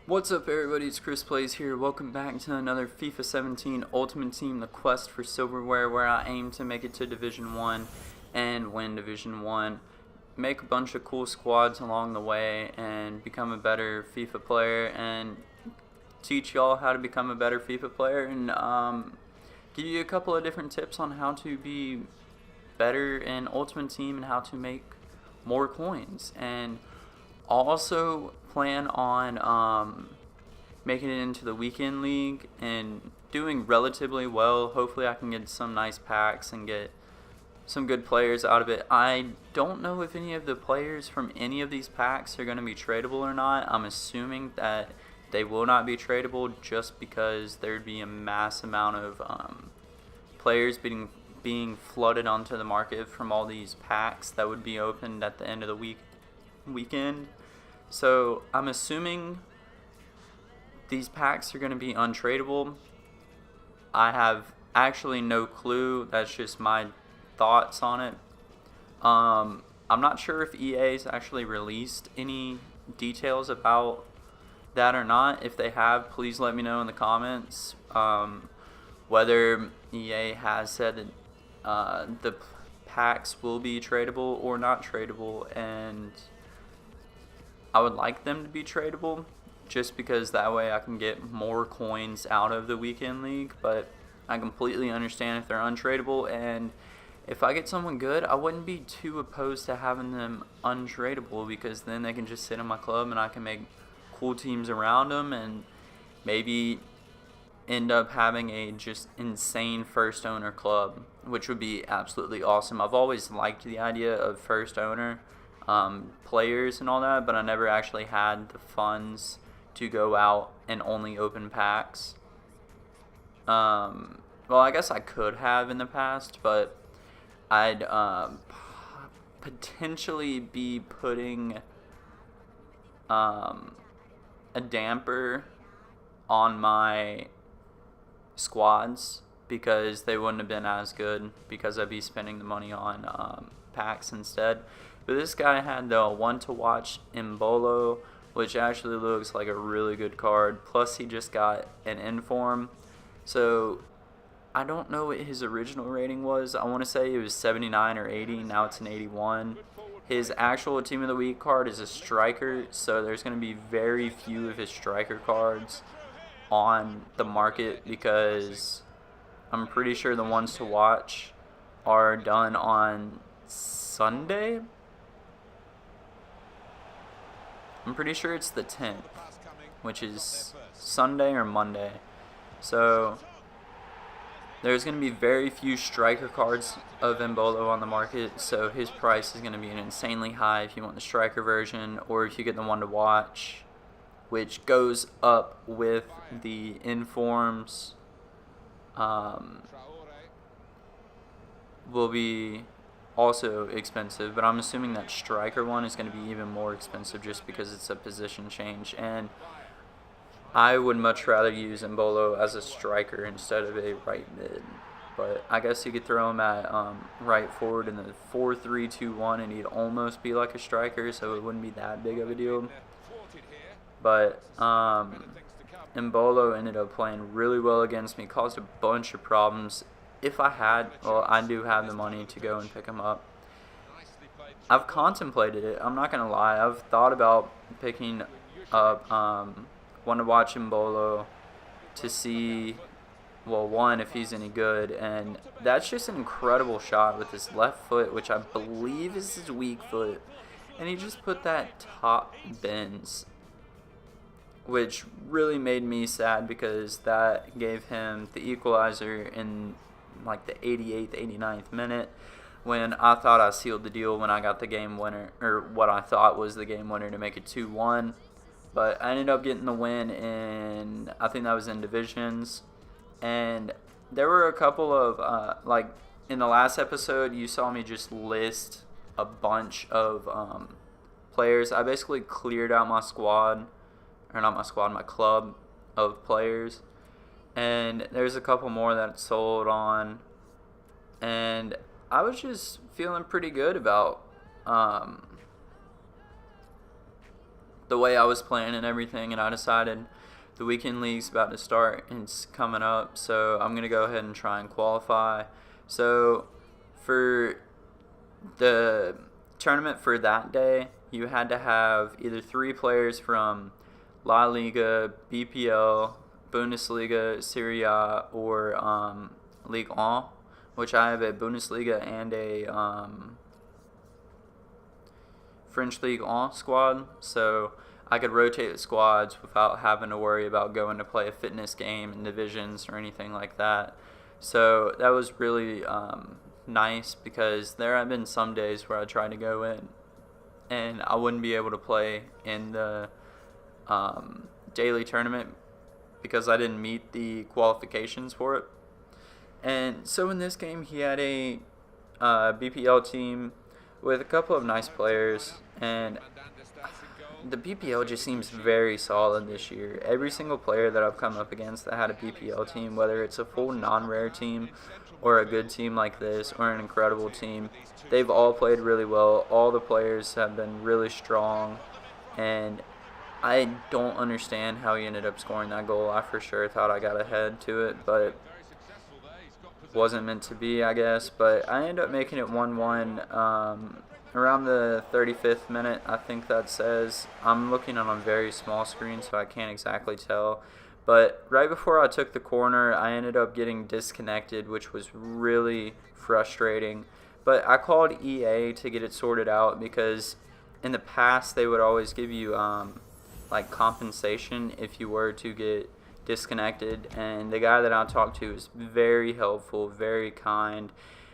What's up, everybody? It's Chris Plays here. Welcome back to another FIFA 17 Ultimate Team, the quest for Silverware, where I aim to make it to Division 1 and win Division 1. Make a bunch of cool squads along the way and become a better FIFA player and teach y'all how to become a better FIFA player and give you a couple of different tips on how to be better in Ultimate Team and how to make more coins. And I'll also plan on making it into the weekend league and doing relatively well. Hopefully I can get some nice packs and get some good players out of it. I don't know if any of the players from any of these packs are going to be tradable or not. I'm assuming that they will not be tradable just because there'd be a mass amount of players being flooded onto the market from all these packs that would be opened at the end of the weekend. So I'm assuming these packs are going to be untradeable. I have actually no clue. That's just my thoughts on it. I'm not sure if EA's actually released any details about that or not. If they have, please let me know in the comments whether EA has said that the packs will be tradable or not tradable, and I would like them to be tradable just because that way I can get more coins out of the weekend league, but I completely understand if they're untradeable, and if I get someone good, I wouldn't be too opposed to having them untradeable because then they can just sit in my club and I can make cool teams around them and maybe end up having a just insane first owner club, which would be absolutely awesome. I've always liked the idea of first owner players and all that, but I never actually had the funds to go out and only open packs. Well, I guess I could have in the past, but I'd potentially be putting a damper on my squads because they wouldn't have been as good because I'd be spending the money on packs instead. But this guy had the one to watch Mbolo, which actually looks like a really good card. Plus he just got an inform. So I don't know what his original rating was. I want to say it was 79 or 80. Now it's an 81. His actual Team of the Week card is a striker, so there's going to be very few of his striker cards on the market because I'm pretty sure the ones to watch are done on Sunday. I'm pretty sure it's the 10th, which is Sunday or Monday. So there's going to be very few striker cards of Mbolo on the market, so his price is going to be insanely high if you want the striker version, or if you get the one to watch, which goes up with the informs, will be also expensive, but I'm assuming that striker one is going to be even more expensive just because it's a position change, and I would much rather use Mbolo as a striker instead of a right mid. But I guess you could throw him at right forward in the 4-3-2-1 and he'd almost be like a striker, so it wouldn't be that big of a deal. But Mbolo ended up playing really well against me, caused a bunch of problems. If I had, well, I do have the money to go and pick him up. I've contemplated it. I'm not going to lie. I've thought about picking up one to watch Mbolo to see, well, one, if he's any good. And that's just an incredible shot with his left foot, which I believe is his weak foot. And he just put that top bends, which really made me sad because that gave him the equalizer in like the 88th, 89th minute, when I thought I sealed the deal when I got the game winner, or what I thought was the game winner to make it 2-1. But I ended up getting the win in, I think that was in divisions. And there were a couple of, like in the last episode, you saw me just list a bunch of players. I basically cleared out my squad, or not my squad, my club of players. And there's a couple more that sold on, and I was just feeling pretty good about the way I was playing and everything, and I decided the weekend league's about to start and it's coming up, so I'm going to go ahead and try and qualify. So for the tournament for that day, you had to have either 3 players from La Liga, BPL, Bundesliga, Serie A, or Ligue 1, which I have a Bundesliga and a French Ligue 1 squad, so I could rotate the squads without having to worry about going to play a fitness game in divisions or anything like that. So that was really nice, because there have been some days where I tried to go in and I wouldn't be able to play in the daily tournament because I didn't meet the qualifications for it. And so in this game, he had a BPL team with a couple of nice players, and the BPL just seems very solid this year. Every single player that I've come up against that had a BPL team, whether it's a full non-rare team or a good team like this or an incredible team, they've all played really well. All the players have been really strong, and I don't understand how he ended up scoring that goal. I for sure thought I got ahead to it, but wasn't meant to be, I guess. But I ended up making it 1-1 around the 35th minute, I think that says. I'm looking on a very small screen, so I can't exactly tell. But right before I took the corner, I ended up getting disconnected, which was really frustrating. But I called EA to get it sorted out, because in the past they would always give you like compensation if you were to get disconnected, and the guy that I talked to is very helpful, very kind,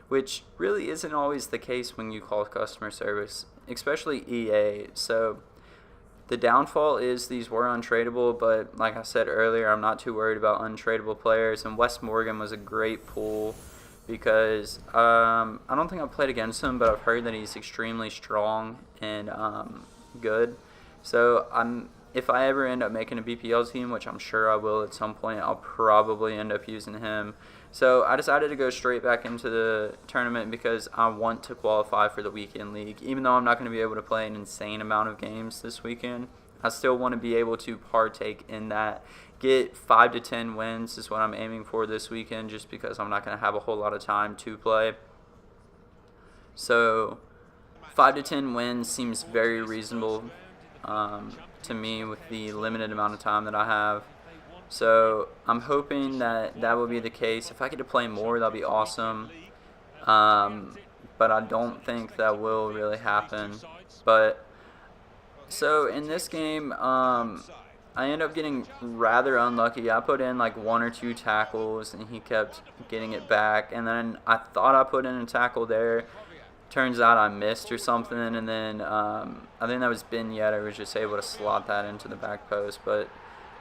which really isn't always the case when you call customer service, especially EA. So the downfall is these were untradeable, but like I said earlier, I'm not too worried about untradeable players, and Wes Morgan was a great pull, because I don't think I've played against him, but I've heard that he's extremely strong and good. So if I ever end up making a BPL team, which I'm sure I will at some point, I'll probably end up using him. So I decided to go straight back into the tournament because I want to qualify for the weekend league. Even though I'm not going to be able to play an insane amount of games this weekend, I still want to be able to partake in that. Get 5 to 10 wins is what I'm aiming for this weekend, just because I'm not going to have a whole lot of time to play. So 5 to 10 wins seems very reasonable to me with the limited amount of time that I have. So I'm hoping that that will be the case. If I get to play more, that'll be awesome. But I don't think that will really happen. But so in this game, I end up getting rather unlucky. I put in like 1 or 2 tackles, and he kept getting it back. And then I thought I put in a tackle there. Turns out I missed or something, and then I think that was Ben Yedder was just able to slot that into the back post. But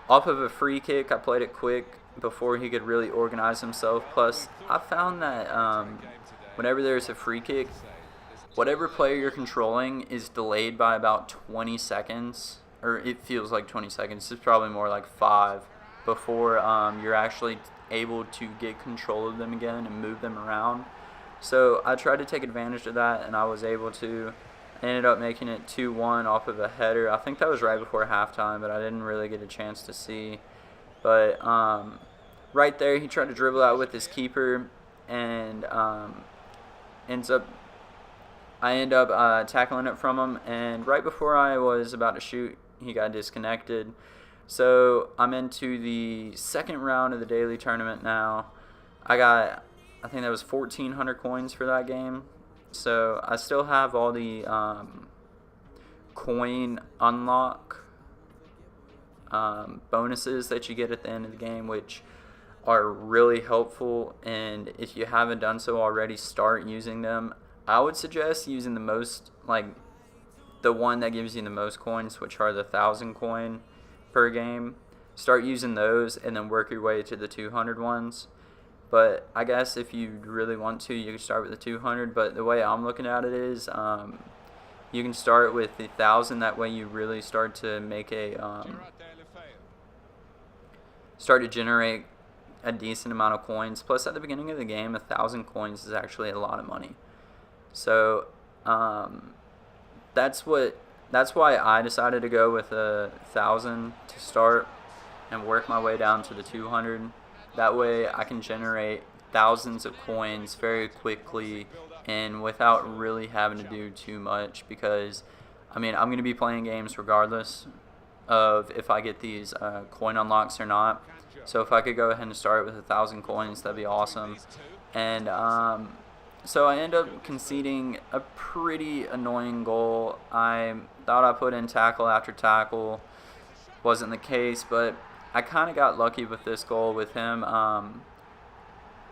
off of a free kick, I played it quick before he could really organize himself. Plus, I found that whenever there's a free kick, whatever player you're controlling is delayed by about 20 seconds, or it feels like 20 seconds. It's probably more like 5 before you're actually able to get control of them again and move them around. So I tried to take advantage of that, and I was able to. I ended up making it 2-1 off of a header. I think that was right before halftime, but I didn't really get a chance to see. But right there, he tried to dribble out with his keeper, and I end up tackling it from him. And right before I was about to shoot, he got disconnected. So I'm into the second round of the daily tournament now. I think that was 1,400 coins for that game. So I still have all the coin unlock bonuses that you get at the end of the game, which are really helpful. And if you haven't done so already, start using them. I would suggest using the most, like the one that gives you the most coins, which are the 1,000 coin per game. Start using those and then work your way to the 200 ones. But I guess if you really want to, you can start with the 200. But the way I'm looking at it is you can start with the 1,000. That way you really start to make start to generate a decent amount of coins. Plus, at the beginning of the game, 1,000 coins is actually a lot of money. So that's what that's why I decided to go with 1,000 to start and work my way down to the 200. That way I can generate thousands of coins very quickly and without really having to do too much, because I mean, I'm going to be playing games regardless of if I get these coin unlocks or not. So if I could go ahead and start with 1,000 coins, that'd be awesome. And so I end up conceding a pretty annoying goal. I thought I put in tackle after tackle. Wasn't the case, but I kind of got lucky with this goal with him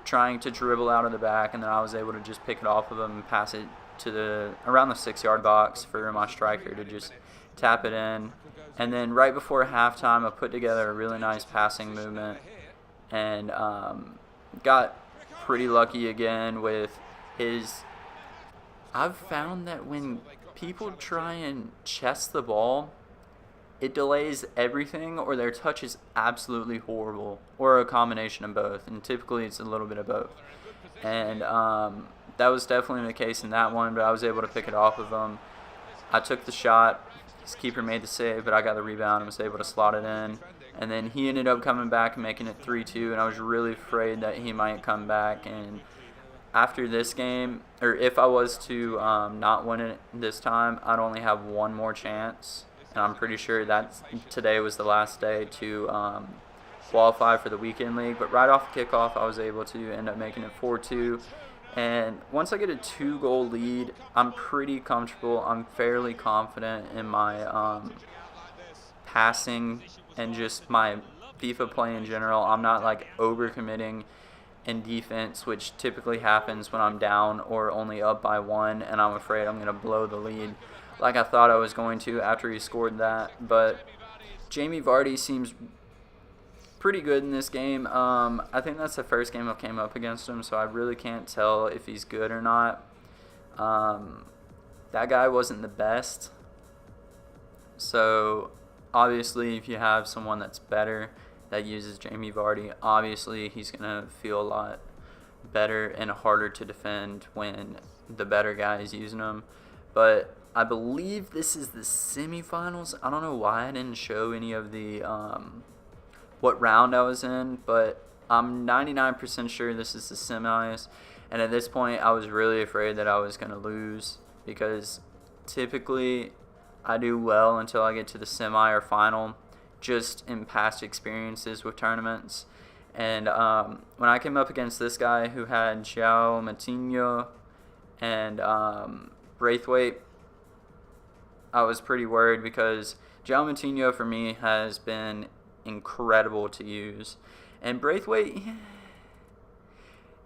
trying to dribble out of the back, and then I was able to just pick it off of him and pass it to around the 6-yard box for my striker to just tap it in. And then right before halftime, I put together a really nice passing movement and got pretty lucky again with his. I've found that when people try and chest the ball, it delays everything, or their touch is absolutely horrible, or a combination of both, and typically it's a little bit of both. And that was definitely the case in that one, but I was able to pick it off of him. I took the shot, his keeper made the save, but I got the rebound and was able to slot it in. And then he ended up coming back and making it 3-2, and I was really afraid that he might come back. And after this game, or if I was to not win it this time, I'd only have one more chance. And I'm pretty sure that today was the last day to qualify for the weekend league. But right off the kickoff, I was able to end up making it 4-2. And once I get a 2-goal lead, I'm pretty comfortable. I'm fairly confident in my passing and just my FIFA play in general. I'm not like overcommitting in defense, which typically happens when I'm down or only up by 1, and I'm afraid I'm going to blow the lead like I thought I was going to after he scored that. But Jamie Vardy seems pretty good in this game. I think that's the first game I came up against him, so I really can't tell if he's good or not. That guy wasn't the best. So obviously if you have someone that's better that uses Jamie Vardy, obviously he's going to feel a lot better and harder to defend when the better guy is using him. But I believe this is the semifinals. I don't know why I didn't show any of the what round I was in, but I'm 99% sure this is the semis. And at this point, I was really afraid that I was going to lose, because typically I do well until I get to the semi or final, just in past experiences with tournaments. And when I came up against this guy who had João Matinho and Braithwaite, I was pretty worried, because João Matinho for me has been incredible to use. And Braithwaite,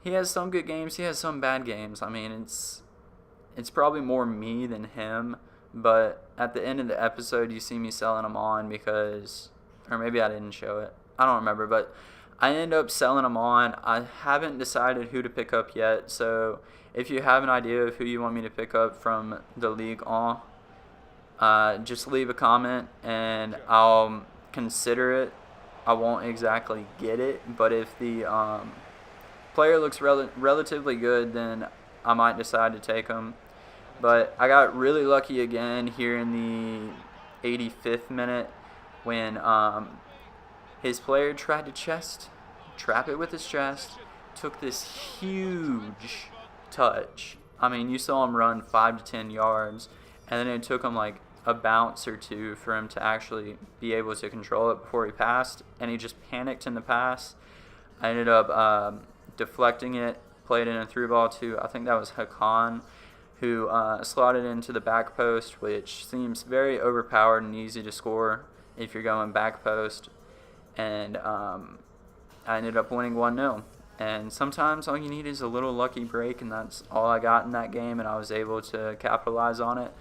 he has some good games, he has some bad games. I mean, it's probably more me than him, but at the end of the episode you see me selling him on because, or maybe I didn't show it, I don't remember, but I end up selling him on. I haven't decided who to pick up yet, so if you have an idea of who you want me to pick up from the Ligue 1, just leave a comment and I'll consider it. I won't exactly get it, but if the player looks relatively good, then I might decide to take him. But I got really lucky again here in the 85th minute when his player tried to trap it with his chest, took this huge touch. I mean, you saw him run 5 to 10 yards, and then it took him like a bounce or two for him to actually be able to control it before he passed, and he just panicked in the pass. I ended up deflecting it, played in a through ball to, I think that was Hakan, who slotted into the back post, which seems very overpowered and easy to score if you're going back post. And I ended up winning 1-0. And sometimes all you need is a little lucky break, and that's all I got in that game, and I was able to capitalize on it.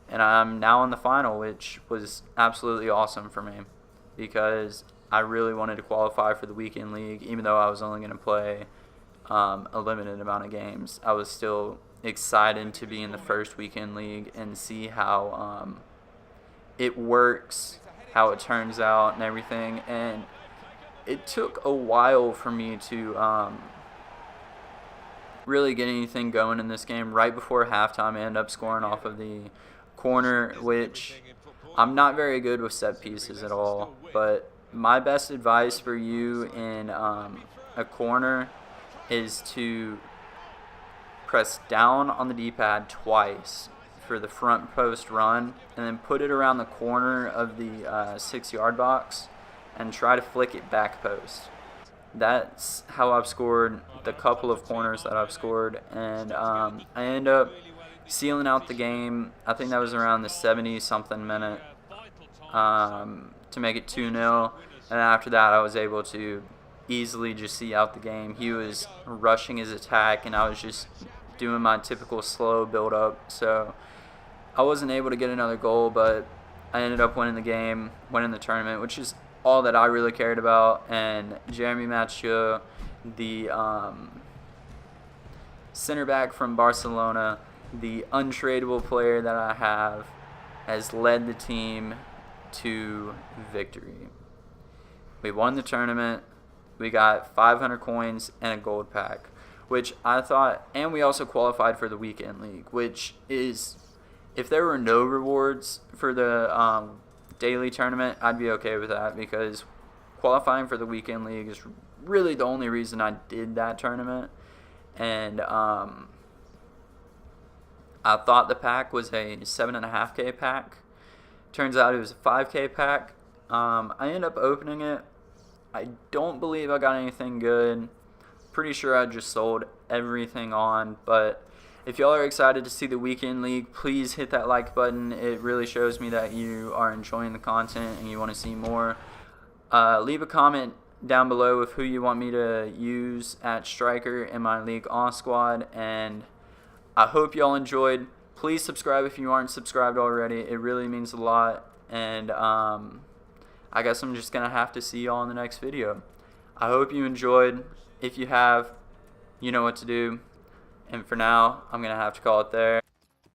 And I'm now in the final, which was absolutely awesome for me, because I really wanted to qualify for the weekend league. Even though I was only going to play a limited amount of games, I was still excited to be in the first weekend league and see how it works, how it turns out and everything. And it took a while for me to really get anything going in this game. Right before halftime, I ended up scoring off of the corner, which I'm not very good with set pieces at all. But my best advice for you in a corner is to press down on the D-pad twice for the front post run, and then put it around the corner of the 6-yard box and try to flick it back post. That's how I've scored the couple of corners that I've scored, and I end up sealing out the game. I think that was around the 70-something minute to make it 2-0, and after that I was able to easily just see out the game. He was rushing his attack, and I was just doing my typical slow build-up, so I wasn't able to get another goal, but I ended up winning the game, winning the tournament, which is all that I really cared about. And Jeremy Mathieu, the center back from Barcelona, the untradeable player that I have, has led the team to victory. We won the tournament. We got 500 coins and a gold pack, which I thought, and we also qualified for the weekend league, which is, if there were no rewards for the daily tournament, I'd be okay with that, because qualifying for the weekend league is really the only reason I did that tournament. And I thought the pack was a 7.5K pack. Turns out it was a 5K pack. I ended up opening it. I don't believe I got anything good. Pretty sure I just sold everything on, but if y'all are excited to see the weekend league, please hit that like button. It really shows me that you are enjoying the content and you want to see more. Leave a comment down below with who you want me to use at striker in my League On squad, and I hope y'all enjoyed. Please subscribe if you aren't subscribed already. It really means a lot, and I guess I'm just going to have to see y'all in the next video. I hope you enjoyed. If you have, you know what to do. And for now, I'm going to have to call it there.